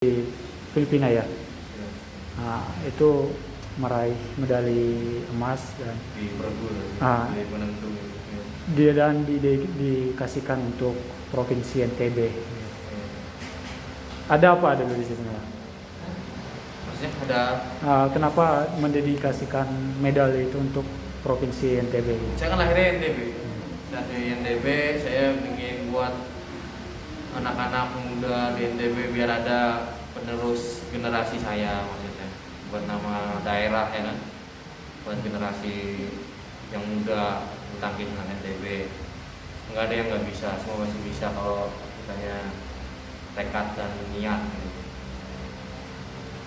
di Filipina ya. Nah, itu meraih medali emas dan di Pergu di penentu dia dan dikasihkan untuk provinsi NTB. Ada apa dulu di situ? maksudnya ada Kenapa mendedikasikan medali itu untuk provinsi NTB? saya kan lahirnya NTB. Dari NTB saya ingin buat anak-anak muda di NTB biar ada penerus generasi saya, maksudnya buat nama daerah ya kan, buat generasi yang muda tangkis dengan NTB. Nggak ada yang nggak bisa, semua masih bisa kalau kitanya tekad dan niat gitu.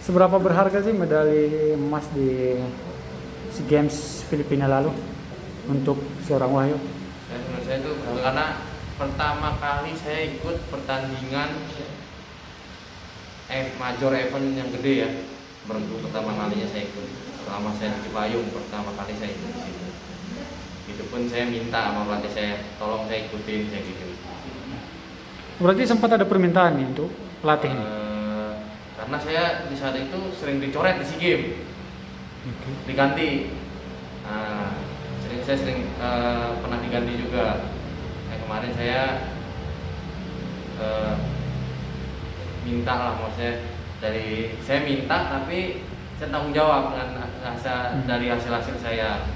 Seberapa berharga sih medali emas di SEA Games Filipina lalu untuk seorang Wahyu? Menurut saya itu karena pertama kali saya ikut pertandingan major event yang gede ya, bergu pertama kalinya saya ikut. Selama saya di Cipayung pertama kali saya ikut di situ. Itu pun saya minta sama pelatih saya, tolong saya ikutin saya gitu. Berarti sempat ada permintaan nih untuk pelatih ini? Karena saya di saat itu sering dicoret di SEA Games, diganti. Saya sering pernah diganti juga. Kemarin saya minta lah, maksudnya saya minta tapi saya tanggung jawab dengan dari hasil saya.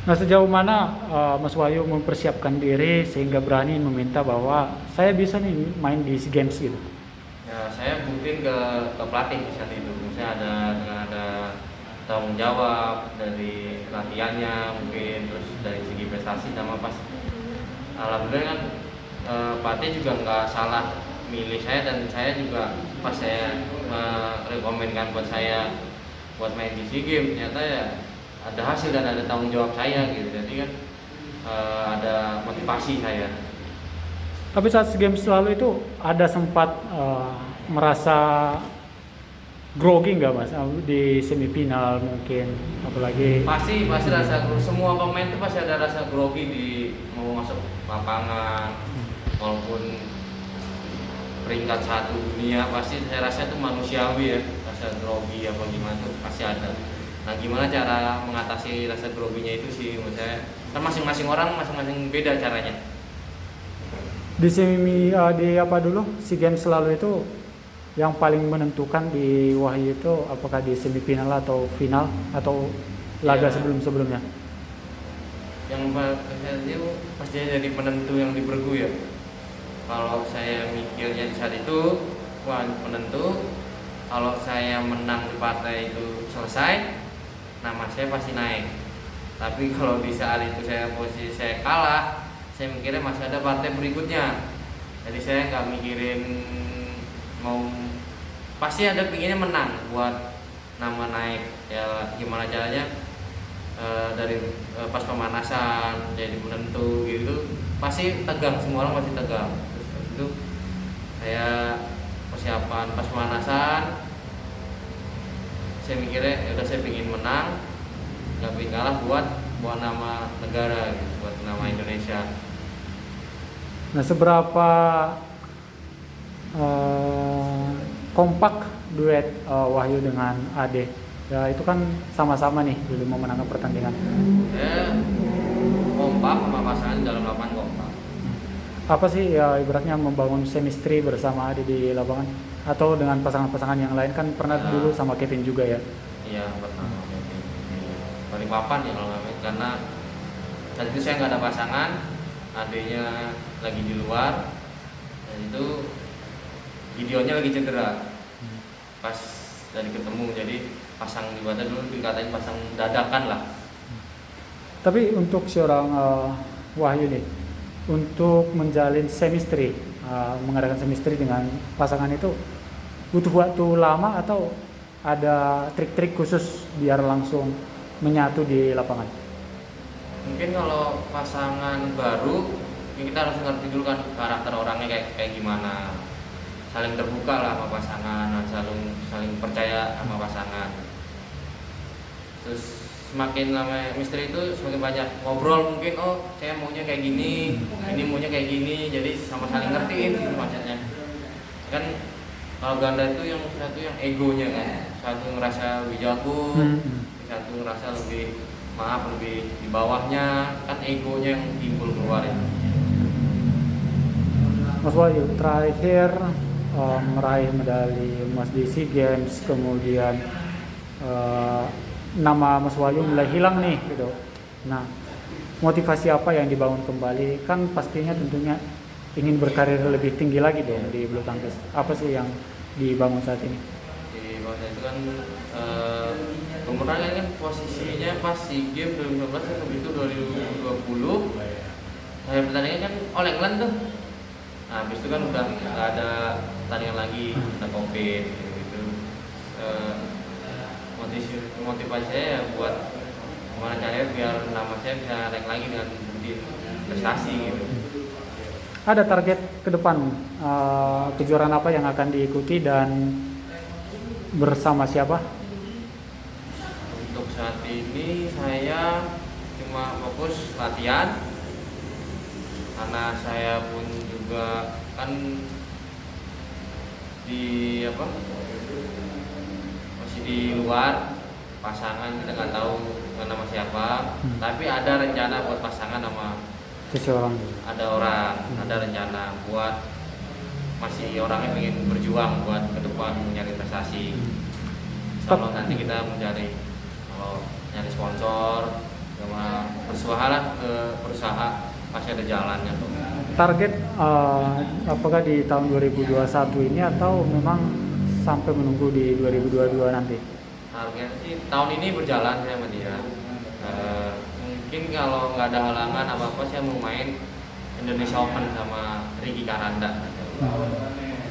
Nah, sejauh mana Mas Wahyu mempersiapkan diri sehingga berani meminta bahwa saya bisa nih main di SEA Games gitu? Ya, saya buktiin ke pelatih di saat itu. Misalnya ada tanggung jawab dari latihannya mungkin, terus dari segi prestasi sama pas alhamdulillah kan pelatih juga nggak salah milih saya, dan saya juga pas saya merekomendkan buat saya buat main di SEA Games, ternyata ya ada hasil dan ada tanggung jawab saya gitu. Jadi kan ada motivasi saya. Tapi saat SEA Games lalu itu ada sempat merasa grogi nggak Mas di semifinal mungkin, apalagi Pasti rasa, semua pemain itu pasti ada rasa grogi di mau masuk lapangan, walaupun peringkat 1 dunia, pasti saya rasa itu manusiawi ya, rasa grogi apa gimana tuh pasti ada. Nah, gimana cara mengatasi rasa groginya itu sih menurut saya, kan masing-masing orang masing-masing beda caranya. di SEA Games selalu itu yang paling menentukan di Wahyu itu apakah di semifinal atau final atau laga sebelum-sebelumnya? Yang pasti jadi penentu yang di bergu ya. Kalau saya mikirnya di saat itu penentu, kalau saya menang di partai itu selesai, nama saya pasti naik. Tapi kalau di saat itu posisi saya kalah, saya mikirnya masih ada partai berikutnya. Jadi saya nggak mikirin pasti ada pinginnya menang buat nama naik ya. Gimana caranya dari pas pemanasan jadi penentu gitu pasti tegang, semua orang pasti tegang. Terus itu saya persiapan pas pemanasan, saya mikirnya ya udah saya pingin menang, nggak pingin kalah buat nama negara gitu, buat nama Indonesia. Nah, seberapa kompak duet Wahyu dengan Ade? Ya itu kan sama-sama nih dulu memenangkan pertandingan. Kompak sama pasangan dalam lapangan kompak. Apa sih ya ibaratnya membangun chemistry bersama Ade di lapangan atau dengan pasangan-pasangan yang lain, kan pernah dulu sama Kevin juga ya? Iya, pernah sama Kevin. Balikpapan ya kalau namanya, karena saat itu saya nggak ada pasangan, adenya lagi di luar, dan itu videonya lagi cedera. Pas dari ketemu, jadi pasang di badan dulu, dikatain pasang dadakan lah. Tapi untuk seorang Wahyu nih, untuk menjalin chemistry, mengadakan chemistry dengan pasangan itu butuh waktu lama atau ada trik-trik khusus biar langsung menyatu di lapangan? Mungkin kalau pasangan baru, kita harus ngerti dulu kan karakter orangnya kayak gimana. Saling terbuka lah sama pasangan, saling percaya sama pasangan. Terus semakin lama misteri itu semakin banyak ngobrol, mungkin saya maunya kayak gini, ini maunya kayak gini, jadi sama saling ngertiin gitu maksudnya. kan kalau ganda itu yang satu yang egonya kan, satu ngerasa lebih jago, satu ngerasa lebih di bawahnya, kan egonya yang timbul keluar ya. Mas Wahyu terakhir meraih medali emas di SEA Games, kemudian nama Mas Wahyu mulai hilang nih gitu. Nah, motivasi apa yang dibangun kembali? Kan pastinya tentunya ingin berkarir lebih tinggi lagi dong di bulu tangkis. Apa sih yang dibangun saat ini? Di bawah itu kan pemenangnya kan posisinya pas SEA Games 2019 habis itu 2020 saya pertandingan kan All England tuh. Nah, habis itu kan udah nggak ada pertandingan lagi, ada COVID gitu. Motivasi saya ya buat gimana caranya biar nama saya bisa naik lagi dengan bukti prestasi gitu. Ada target ke depan kejuaraan apa yang akan diikuti dan bersama siapa? Untuk saat ini saya cuma fokus latihan karena saya pun juga kan masih di luar pasangan, kita nggak tahu nama siapa, tapi ada rencana buat pasangan sama Seseorang. ada rencana buat masih orangnya ingin berjuang buat ke depan mencari prestasi. Kalau nanti kita mencari kalau nyari sponsor sama berusaha pasti ada jalannya tuh. Target apakah di tahun 2021 ini atau memang sampai menunggu di 2022 nanti? Target sih tahun ini berjalan saya sama dia. Mungkin kalau nggak ada halangan apa saya mau main Indonesia Open sama Ricky Karanda.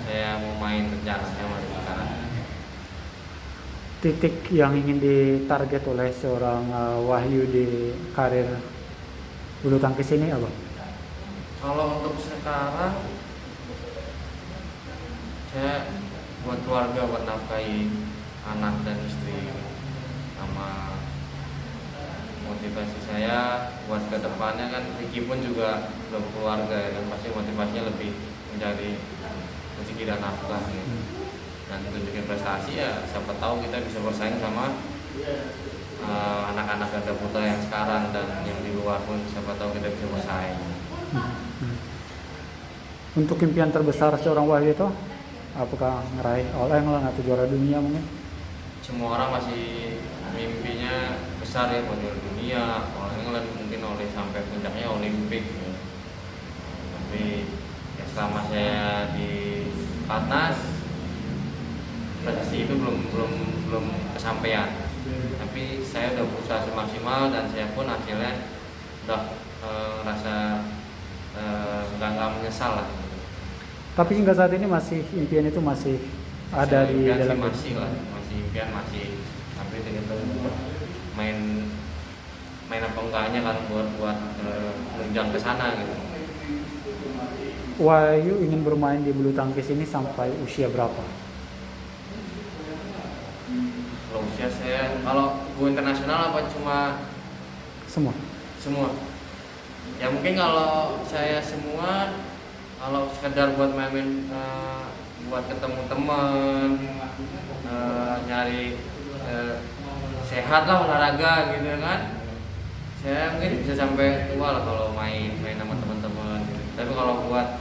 Saya mau main rencana sama Ricky Karanda. Titik yang ingin ditarget oleh seorang Wahyu di karir bulu tangkis ini apa? Kalau untuk sekarang saya buat keluarga, buat nafkahi anak dan istri, sama motivasi saya buat kedepannya kan Ricky pun juga belum keluarga ya kan, pasti motivasinya lebih mencari rezeki dan nafkah gitu. Dan tunjukin prestasi ya siapa tahu kita bisa bersaing sama anak-anak ganda putra yang sekarang dan yang di luar pun siapa tahu kita bisa bersaing. Untuk impian terbesar seorang Wahyu itu apakah ngeraih All England atau juara dunia mungkin? Semua orang masih mimpinya besar ya, juara dunia, All England, mungkin sampai puncaknya Olimpik ya. Tapi ya selama saya di Platnas prestasi itu belum kesampaian. Tapi saya udah berusaha semaksimal dan saya pun hasilnya udah rasa nggak menyesal lah. Tapi hingga saat ini masih impian itu masih ada di dalam masih impian masih, tapi kita main apa enggaknya kan buat menunjang ke sana gitu. Wahyu ingin bermain di bulu tangkis ini sampai usia berapa? Kalau usia saya, kalau go internasional apa cuma semua? Ya mungkin kalau saya semua, kalau sekedar buat main buat ketemu teman, nyari sehat lah, olahraga gitu kan. Saya mungkin bisa sampai tua lah kalau main sama teman-teman gitu. Tapi kalau buat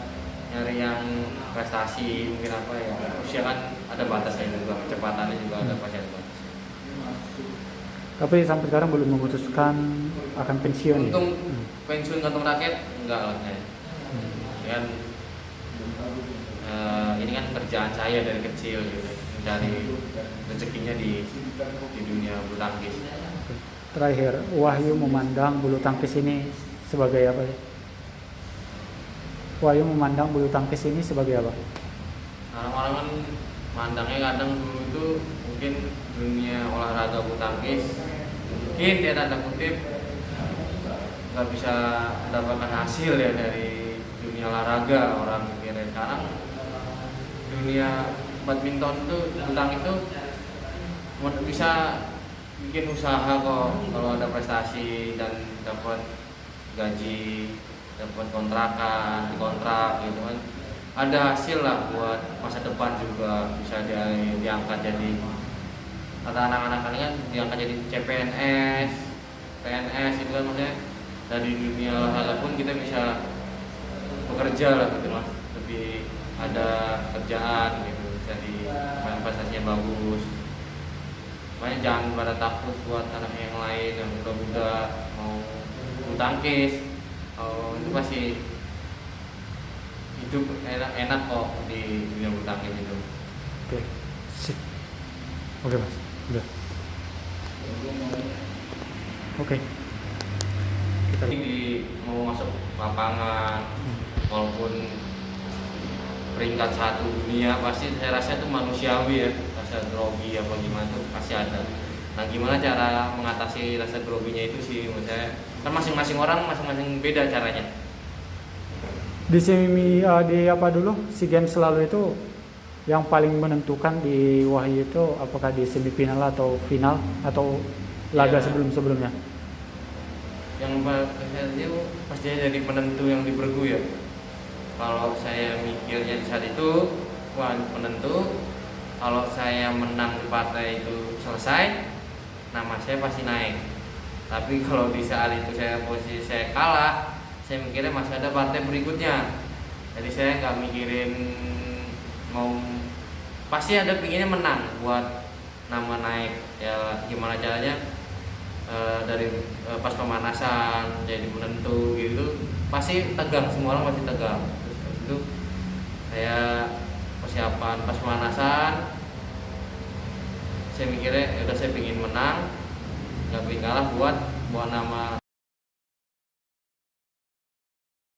nyari yang prestasi mungkin apa ya, usia kan ada batasnya juga, kecepatannya juga ada batasnya. Tapi sampai sekarang belum memutuskan akan pensiun. Untung pensiun kantong rakyat enggak lah saya. Kan ini kan kerjaan saya dari kecil gitu, mencari rezekinya di dunia bulu tangkis. Terakhir, Wahyu memandang bulu tangkis ini sebagai apa ya? Wahyu memandang bulu tangkis ini sebagai apa? Orang-orang kan mandangnya kadang dulu itu mungkin dunia olahraga bulu tangkis mungkin dia tanda kutip nggak bisa mendapatkan hasil ya dari dunia olahraga. Orang mikirnya sekarang dunia badminton itu, bulu tangkis itu bisa bikin usaha kok kalau ada prestasi dan dapat gaji, dapat kontrak gitu kan. ada hasil lah buat masa depan juga, bisa diangkat jadi, kata anak-anak kan diangkat jadi CPNS, PNS itu kan, maksudnya dari dunia olahraga pun kita bisa bekerja lah gitu mas, lebih ada kerjaan gitu, jadi prestasinya bagus. Makanya jangan pada takut buat anak yang lain yang muda-muda mau bulu tangkis, itu pasti hidup enak kok di dunia bulu tangkis itu. Oke, sip. Oke mas, udah. Oke. Kita Mau masuk lapangan, walaupun peringkat 1 dunia, pasti saya rasa itu manusiawi ya, rasa grogi apa gimana tuh pasti ada. Nah gimana cara mengatasi rasa groginya itu sih, menurut saya kan masing-masing orang masing-masing beda caranya. Di di apa dulu SEA Games selalu itu yang paling menentukan di Wahyu itu apakah di semifinal atau final atau laga Ya. sebelum-sebelumnya? Yang itu pastinya jadi penentu yang di bergu ya. Kalau saya mikirnya di saat itu, wah penentu. Kalau saya menang di partai itu selesai, nama saya pasti naik. Tapi kalau di saat itu posisi saya kalah, saya mikirnya masih ada partai berikutnya. Jadi saya nggak mikirin mau, pasti ada pinginnya menang buat nama naik. Ya gimana caranya, dari pas pemanasan jadi penentu gitu, pasti tegang, semua orang pasti tegang. Terus habis itu saya persiapan pas pemanasan, saya mikirnya udah saya pingin menang, nggak pingin kalah buat nama